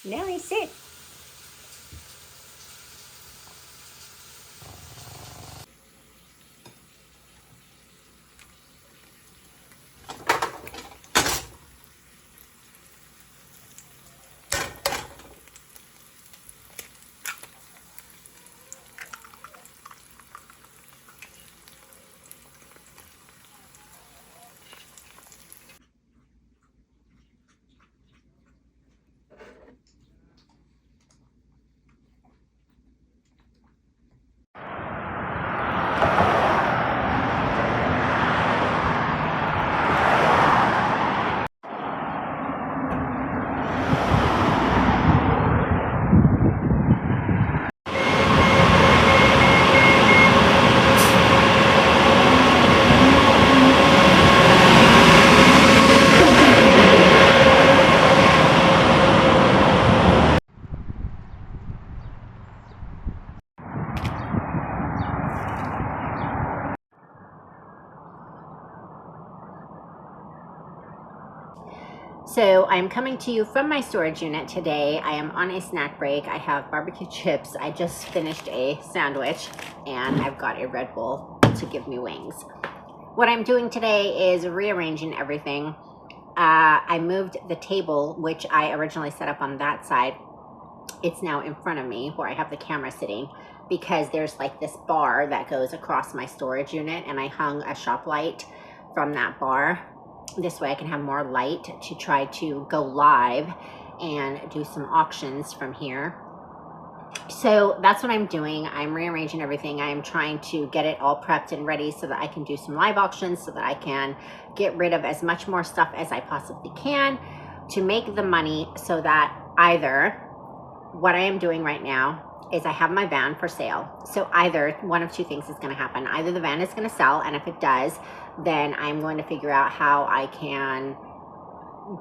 Nelly, sit. So I'm coming to you from my storage unit today. I am on a snack break. I have barbecue chips. I just finished a sandwich and I've got a Red Bull to give me wings. What I'm doing today is rearranging everything. I moved the table, which I originally set up on that side. It's now in front of me where I have the camera sitting, because there's like this bar that goes across my storage unit, and I hung a shop light from that bar. This way I can have more light to try to go live and do some auctions from here. So that's what I'm doing. I'm rearranging everything. I'm trying to get it all prepped and ready so that I can do some live auctions, so that I can get rid of as much more stuff as I possibly can to make the money, so that either what I am doing right now is I have my van for sale. So either one of two things is going to happen. Either the van is going to sell, and if it does, then I'm going to figure out how I can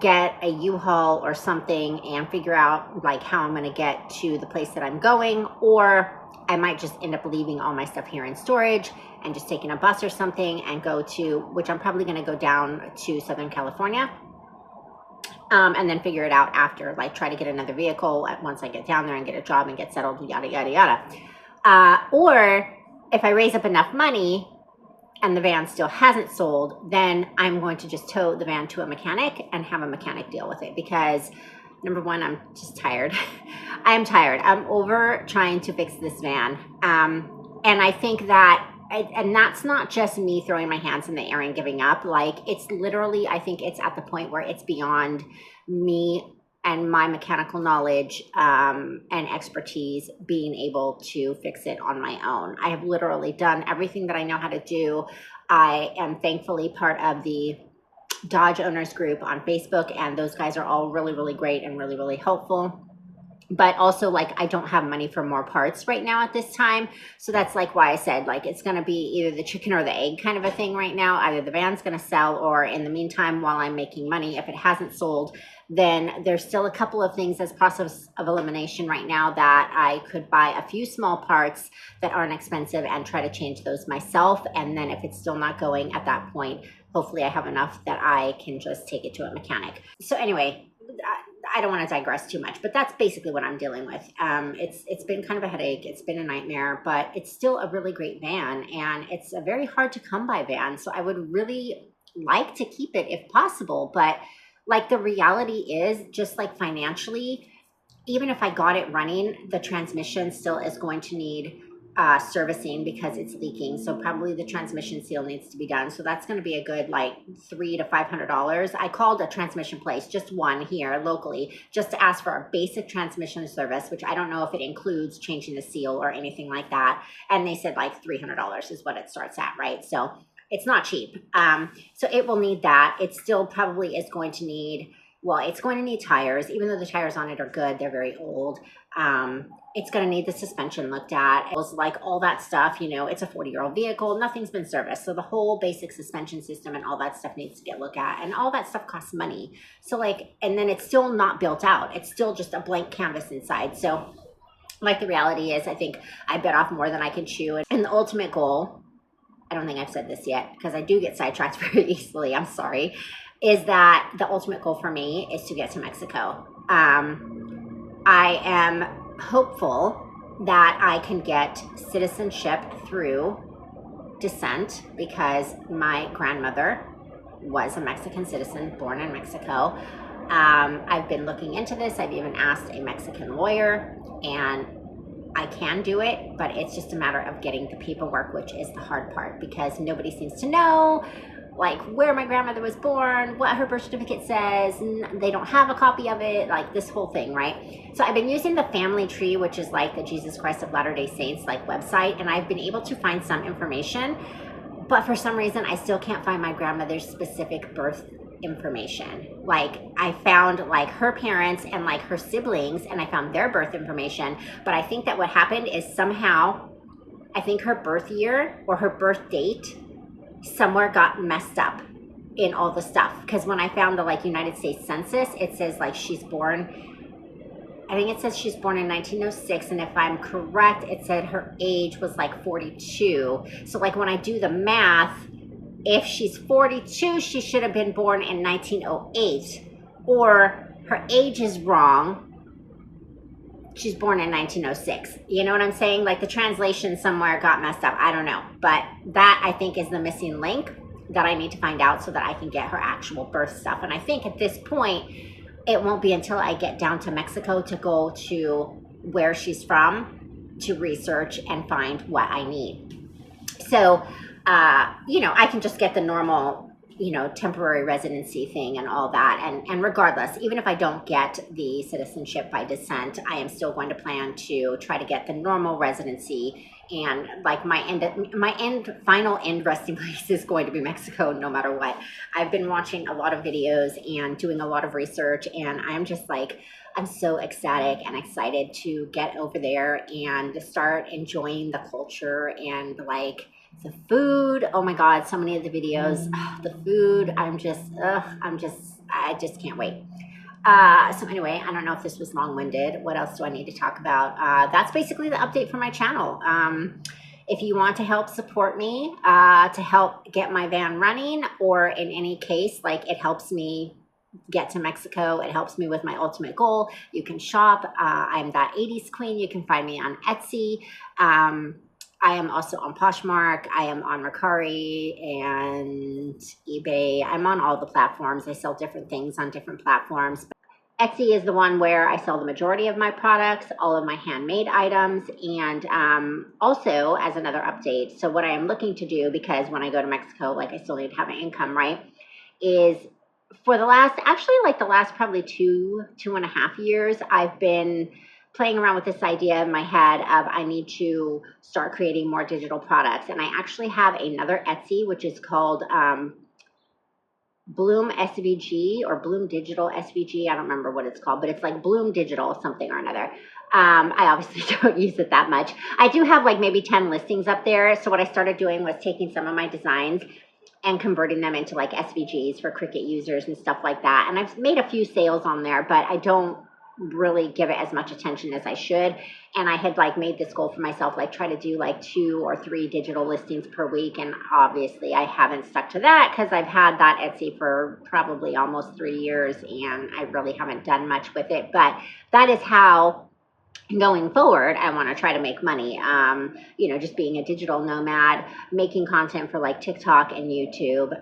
get a U-Haul or something and figure out like how I'm going to get to the place that I'm going, or I might just end up leaving all my stuff here in storage and just taking a bus or something and go to, which I'm probably going to go down to Southern California, and then figure it out after, like try to get another vehicle once I get down there and get a job and get settled, yada, yada, yada. Or if I raise up enough money and the van still hasn't sold, then I'm going to just tow the van to a mechanic and have a mechanic deal with it, because number one, I'm just tired. I'm tired. I'm over trying to fix this van. And I think that, and that's not just me throwing my hands in the air and giving up. Like, it's literally, I think it's at the point where it's beyond me and my mechanical knowledge and expertise being able to fix it on my own. I have literally done everything that I know how to do. I am thankfully part of the Dodge Owners Group on Facebook, and those guys are all really, really great and really, really helpful. But also, like, I don't have money for more parts right now at this time. So that's like why I said, like, it's going to be either the chicken or the egg kind of a thing right now. Either the van's going to sell, or in the meantime, while I'm making money, if it hasn't sold, then there's still a couple of things as process of elimination right now that I could buy a few small parts that aren't expensive and try to change those myself. And then if it's still not going at that point, hopefully I have enough that I can just take it to a mechanic. So anyway, I don't want to digress too much, but that's basically what I'm dealing with. It's been kind of a headache. It's been a nightmare, but it's still a really great van, and it's a very hard to come by van. So I would really like to keep it if possible. But like, the reality is, just like financially, even if I got it running, the transmission still is going to need servicing because it's leaking. So probably the transmission seal needs to be done. So that's going to be a good like $300 to $500. I called a transmission place, just one here locally, just to ask for a basic transmission service, which I don't know if it includes changing the seal or anything like that. And they said like $300 is what it starts at, right? So it's not cheap. So it will need that. It still probably is going to need, well, it's going to need tires, even though the tires on it are good. They're very old. It's going to need the suspension looked at. It was like all that stuff, you know, it's a 40-year-old vehicle. Nothing's been serviced. So the whole basic suspension system and all that stuff needs to get looked at. And all that stuff costs money. So like, and then it's still not built out. It's still just a blank canvas inside. So like, the reality is, I think I bit off more than I can chew. And the ultimate goal, I don't think I've said this yet because I do get sidetracked very easily, I'm sorry, is that the ultimate goal for me is to get to Mexico. I am hopeful that I can get citizenship through descent because my grandmother was a Mexican citizen born in Mexico. I've been looking into this. I've even asked a Mexican lawyer, and I can do it, but it's just a matter of getting the paperwork, which is the hard part because nobody seems to know like where my grandmother was born, what her birth certificate says, and they don't have a copy of it, like this whole thing, right? So I've been using the family tree, which is like the Jesus Christ of Latter-day Saints like website, and I've been able to find some information, but for some reason I still can't find my grandmother's specific birth information. Like I found like her parents and like her siblings, and I found their birth information, but I think that what happened is somehow I think her birth year or her birth date somewhere got messed up in all the stuff, because when I found the like United States Census, it says like she's born, I think it says she's born in 1906, and if I'm correct, it said her age was like 42. So like when I do the math, if she's 42, she should have been born in 1908, or her age is wrong, she's born in 1906. You know what I'm saying? Like the translation somewhere got messed up. I don't know. But that I think is the missing link that I need to find out so that I can get her actual birth stuff. And I think at this point, it won't be until I get down to Mexico to go to where she's from to research and find what I need. So, you know, I can just get the normal, you know, temporary residency thing and all that. And regardless, even if I don't get the citizenship by descent, I am still going to plan to try to get the normal residency. And like my final end resting place is going to be Mexico no matter what. I've been watching a lot of videos and doing a lot of research, and I'm just like, I'm so ecstatic and excited to get over there and start enjoying the culture and like the food. Oh my God, so many of the videos, the food, I just can't wait. So anyway, I don't know if this was long-winded. What else do I need to talk about? That's basically the update for my channel. If you want to help support me, to help get my van running, or in any case, like it helps me get to Mexico, it helps me with my ultimate goal, you can shop. I'm that 80s queen. You can find me on Etsy. I am also on Poshmark. I am on Mercari and eBay. I'm on all the platforms. I sell different things on different platforms. Etsy is the one where I sell the majority of my products, all of my handmade items, and also as another update. So what I am looking to do, because when I go to Mexico, like I still need to have an income, right, is for the last, actually like the last probably 2.5 years, I've been playing around with this idea in my head of I need to start creating more digital products. And I actually have another Etsy, which is called Bloom SVG or Bloom Digital SVG. I don't remember what it's called, but it's like Bloom Digital something or another. I obviously don't use it that much. I do have like maybe 10 listings up there. So what I started doing was taking some of my designs and converting them into like SVGs for Cricut users and stuff like that. And I've made a few sales on there, but I don't really give it as much attention as I should. And I had like made this goal for myself, like try to do like 2 or 3 digital listings per week. And obviously I haven't stuck to that because I've had that Etsy for probably almost 3 years and I really haven't done much with it. But that is how going forward I want to try to make money. You know, just being a digital nomad, making content for like TikTok and YouTube.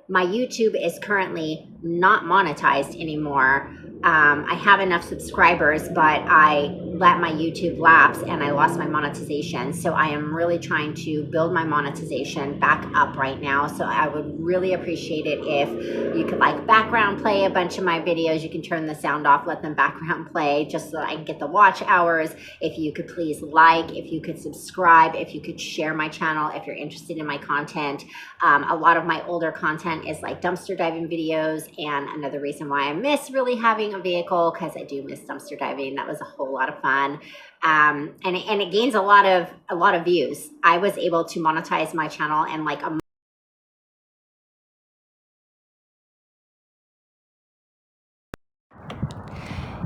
My YouTube is currently not monetized anymore. I have enough subscribers, but I let my YouTube lapse and I lost my monetization. So I am really trying to build my monetization back up right now. So I would really appreciate it if you could like background play a bunch of my videos. You can turn the sound off, let them background play just so that I can get the watch hours. If you could please like, if you could subscribe, if you could share my channel, if you're interested in my content. A lot of my older content is like dumpster diving videos, and another reason why I miss really having a vehicle, because I do miss dumpster diving. That was a whole lot of fun. And it gains a lot of views. I was able to monetize my channel in like a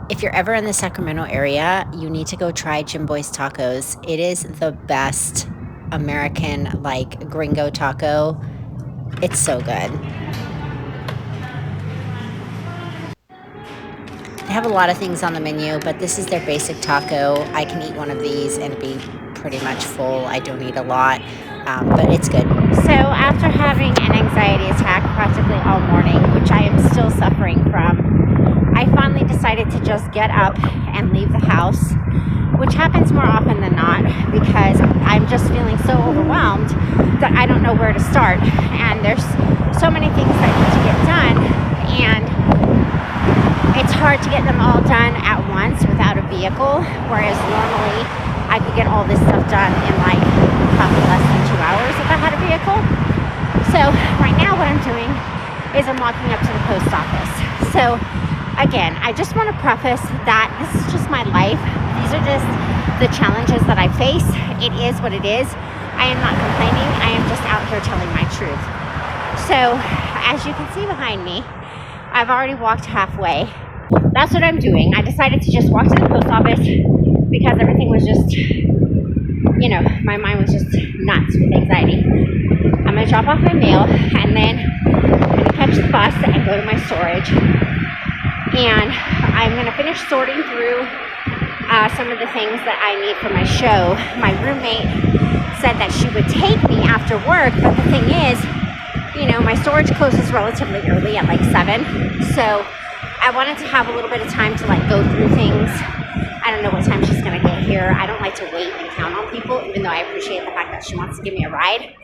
If you're ever in the Sacramento area, you need to go try Jimboy's Tacos. It is the best American like gringo taco. It's so good. They have a lot of things on the menu, but this is their basic taco. I can eat one of these and be pretty much full. I don't eat a lot, but it's good. So after having an anxiety attack practically all morning, which I am still suffering from, I finally decided to just get up and leave the house, which happens more often than not because I'm just feeling so overwhelmed that I don't know where to start. And there's so many things that need to get done, and it's hard to get them all done at once without a vehicle, whereas normally I could get all this stuff done in like probably less than 2 hours if I had a vehicle. So right now what I'm doing is I'm walking up to the post office. So again, I just want to preface that this is just my life. These are just the challenges that I face. It is what it is. I am not complaining. I am just out here telling my truth. So as you can see behind me, I've already walked halfway. That's what I'm doing. I decided to just walk to the post office because everything was just, you know, my mind was just nuts with anxiety. I'm going to drop off my mail and then I'm going to catch the bus and go to my storage. And I'm going to finish sorting through some of the things that I need for my show. My roommate said that she would take me after work, but the thing is, you know, my storage closes relatively early at like 7. So I wanted to have a little bit of time to like go through things. I don't know what time she's going to get here. I don't like to wait and count on people, even though I appreciate the fact that she wants to give me a ride.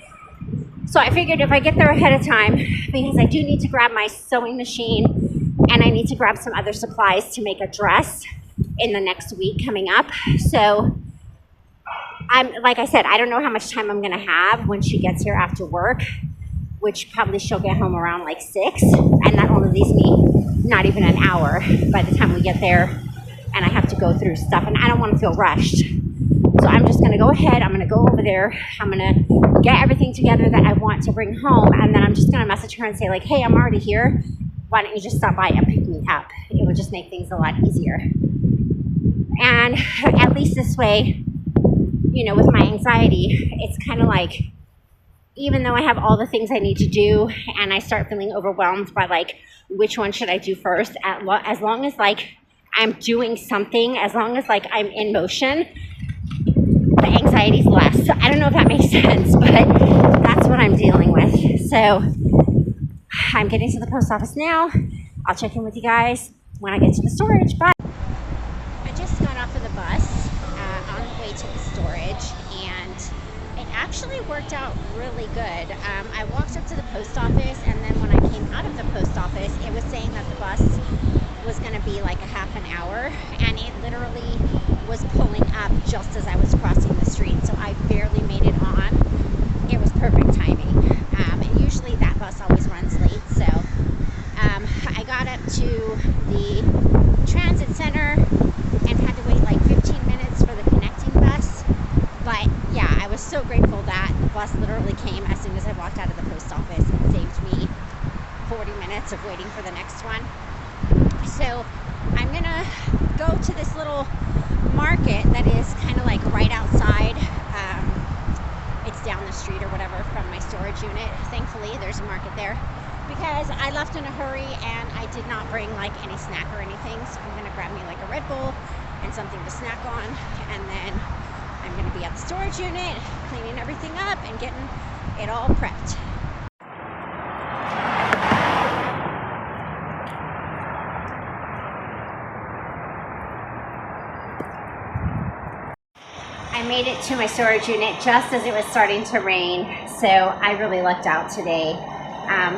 So I figured if I get there ahead of time, because I do need to grab my sewing machine and I need to grab some other supplies to make a dress in the next week coming up. So like I said, I don't know how much time I'm going to have when she gets here after work, which probably she'll get home around like 6, and that only leaves me not even an hour by the time we get there, and I have to go through stuff, and I don't want to feel rushed. So I'm just going to go ahead. I'm going to go over there. I'm going to get everything together that I want to bring home, and then I'm just going to message her and say like, hey, I'm already here. Why don't you just stop by and pick me up? It would just make things a lot easier. And at least this way, you know, with my anxiety, it's kind of like, even though I have all the things I need to do and I start feeling overwhelmed by like, which one should I do first? As long as like I'm doing something, as long as like I'm in motion, the anxiety's less. So I don't know if that makes sense, but that's what I'm dealing with. So I'm getting to the post office now. I'll check in with you guys when I get to the storage. Bye. I just got off of the bus on the way to the storage, and it actually worked out really good. I walked up to the post office, and then when I came out of the post office, it was saying that the bus was going to be like a half an hour, and it literally was pulling up just as I was crossing the street, so I barely made it on. It was perfect timing, and usually that bus always runs late, so I got up to the transit center and had to wait like 15 minutes for the connecting bus. But yeah, I was so grateful that the bus literally came as soon as I walked out of the post office. It saved me 40 minutes of waiting for the next one. So I'm gonna go to this little market that is kind of like right outside. It's down the street or whatever from my storage unit. Thankfully, there's a market there because I left in a hurry and I did not bring like any snack or anything. So I'm gonna grab me like a Red Bull and something to snack on, and then I'm going to be at the storage unit, cleaning everything up and getting it all prepped. I made it to my storage unit just as it was starting to rain, so I really lucked out today.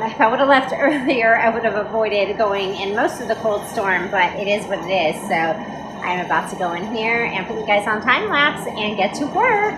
If I would have left earlier, I would have avoided going in most of the cold storm, but it is what it is. So I'm about to go in here and put you guys on time lapse and get to work.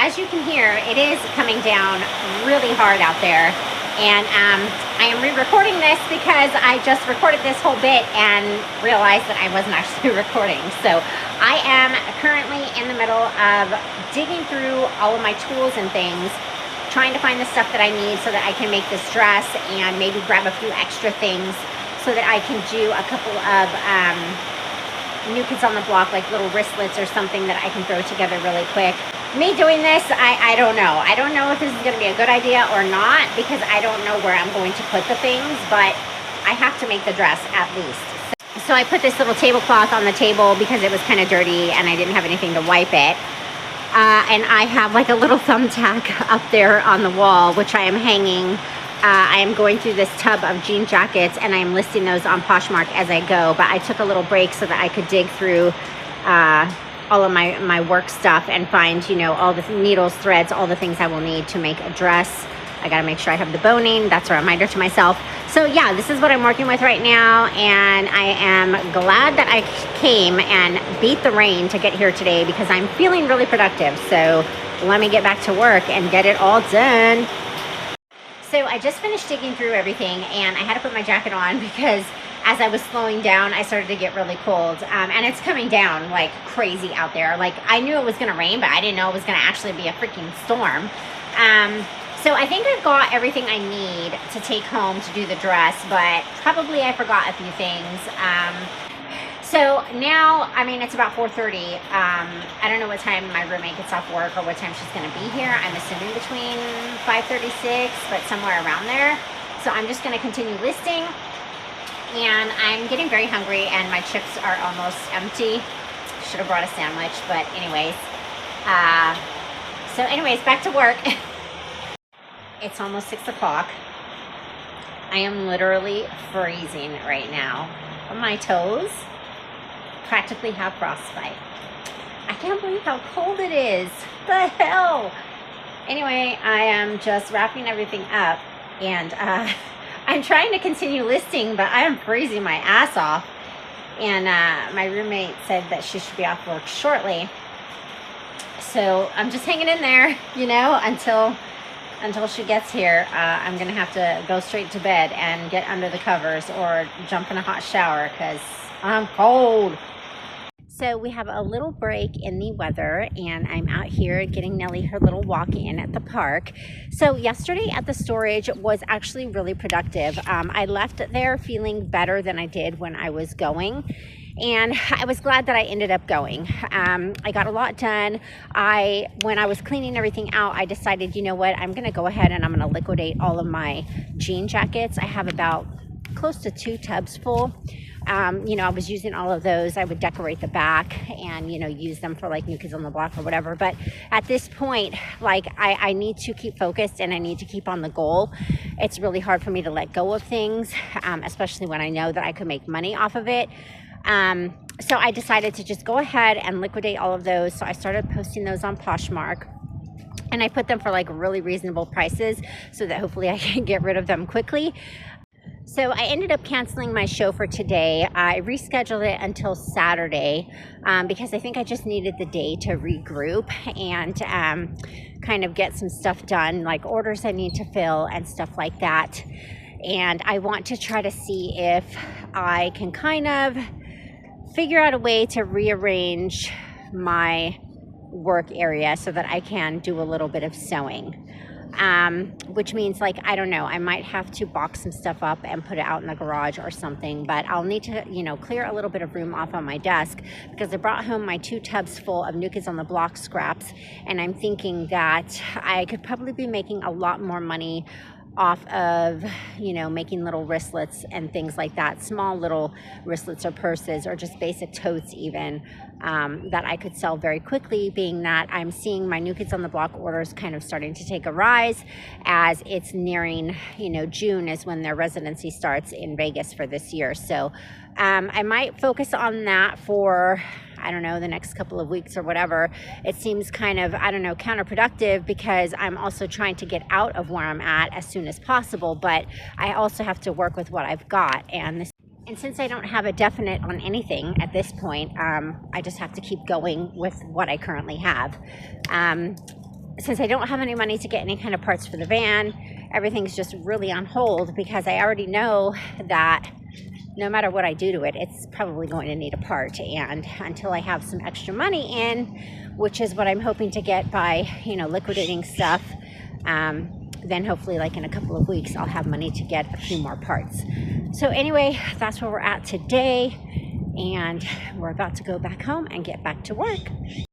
as you can hear, it is coming down really hard out there. And I am re-recording this because I just recorded this whole bit and realized that I wasn't actually recording. So I am currently in the middle of digging through all of my tools and things, trying to find the stuff that I need so that I can make this dress and maybe grab a few extra things so that I can do a couple of New Kids on the Block, like little wristlets or something that I can throw together really quick. Me doing this, I don't know. I don't know if this is going to be a good idea or not because I don't know where I'm going to put the things, but I have to make the dress at least. So I put this little tablecloth on the table because it was kind of dirty and I didn't have anything to wipe it. And I have like a little thumbtack up there on the wall, which I am hanging. I am going through this tub of jean jackets and I am listing those on Poshmark as I go, but I took a little break so that I could dig through all of my work stuff and find, you know, all the needles, threads, all the things I will need to make a dress. I gotta make sure I have the boning. That's a reminder to myself. So yeah, this is what I'm working with right now, and I am glad that I came and beat the rain to get here today because I'm feeling really productive. So let me get back to work and get it all done. So I just finished digging through everything and I had to put my jacket on because as I was slowing down, I started to get really cold. And it's coming down like crazy out there. Like I knew it was gonna rain, but I didn't know it was gonna actually be a freaking storm. So I think I've got everything I need to take home to do the dress, but probably I forgot a few things. So now, I mean, it's about 4:30. I don't know what time my roommate gets off work or what time she's gonna be here. I'm assuming between 5:36, but somewhere around there. So I'm just gonna continue listing. And I'm getting very hungry and my chips are almost empty. Should have brought a sandwich, but anyways. So anyways, back to work. It's almost 6 o'clock. I am literally freezing right now. My toes practically have frostbite. I can't believe how cold it is. The hell? Anyway, I am just wrapping everything up and I'm trying to continue listing, but I am freezing my ass off. And my roommate said that she should be off work shortly. So I'm just hanging in there, you know, until she gets here. I'm gonna have to go straight to bed and get under the covers or jump in a hot shower because I'm cold. So we have a little break in the weather and I'm out here getting Nellie her little walk in at the park. So yesterday at the storage was actually really productive. I left there feeling better than I did when I was going. And I was glad that I ended up going. I got a lot done. When I was cleaning everything out, I decided, you know what, I'm gonna go ahead and I'm gonna liquidate all of my jean jackets. I have about close to 2 tubs full. You know, I was using all of those. I would decorate the back and, you know, use them for like New Kids on the Block or whatever. But at this point, like I need to keep focused and I need to keep on the goal. It's really hard for me to let go of things, especially when I know that I could make money off of it. So I decided to just go ahead and liquidate all of those. So I started posting those on Poshmark. And I put them for like really reasonable prices so that hopefully I can get rid of them quickly. So I ended up canceling my show for today. I rescheduled it until Saturday because I think I just needed the day to regroup and kind of get some stuff done, like orders I need to fill and stuff like that. And I want to try to see if I can kind of figure out a way to rearrange my work area so that I can do a little bit of sewing. Which means, like, I don't know, I might have to box some stuff up and put it out in the garage or something, but I'll need to, you know, clear a little bit of room off on my desk because I brought home my 2 tubs full of New Kids on the Block scraps, and I'm thinking that I could probably be making a lot more money off of, you know, making little wristlets and things like that, small little wristlets or purses or just basic totes even, that I could sell very quickly, being that I'm seeing my New Kids on the Block orders kind of starting to take a rise as it's nearing, you know, June is when their residency starts in Vegas for this year. So I might focus on that for, I don't know, the next couple of weeks or whatever. It seems kind of, I don't know, counterproductive because I'm also trying to get out of where I'm at as soon as possible, but I also have to work with what I've got. And since I don't have a definite on anything at this point, I just have to keep going with what I currently have. since I don't have any money to get any kind of parts for the van, everything's just really on hold because I already know that no matter what I do to it, it's probably going to need a part. And until I have some extra money in, which is what I'm hoping to get by, liquidating stuff, then hopefully like in a couple of weeks, I'll have money to get a few more parts. So anyway, that's where we're at today. And we're about to go back home and get back to work.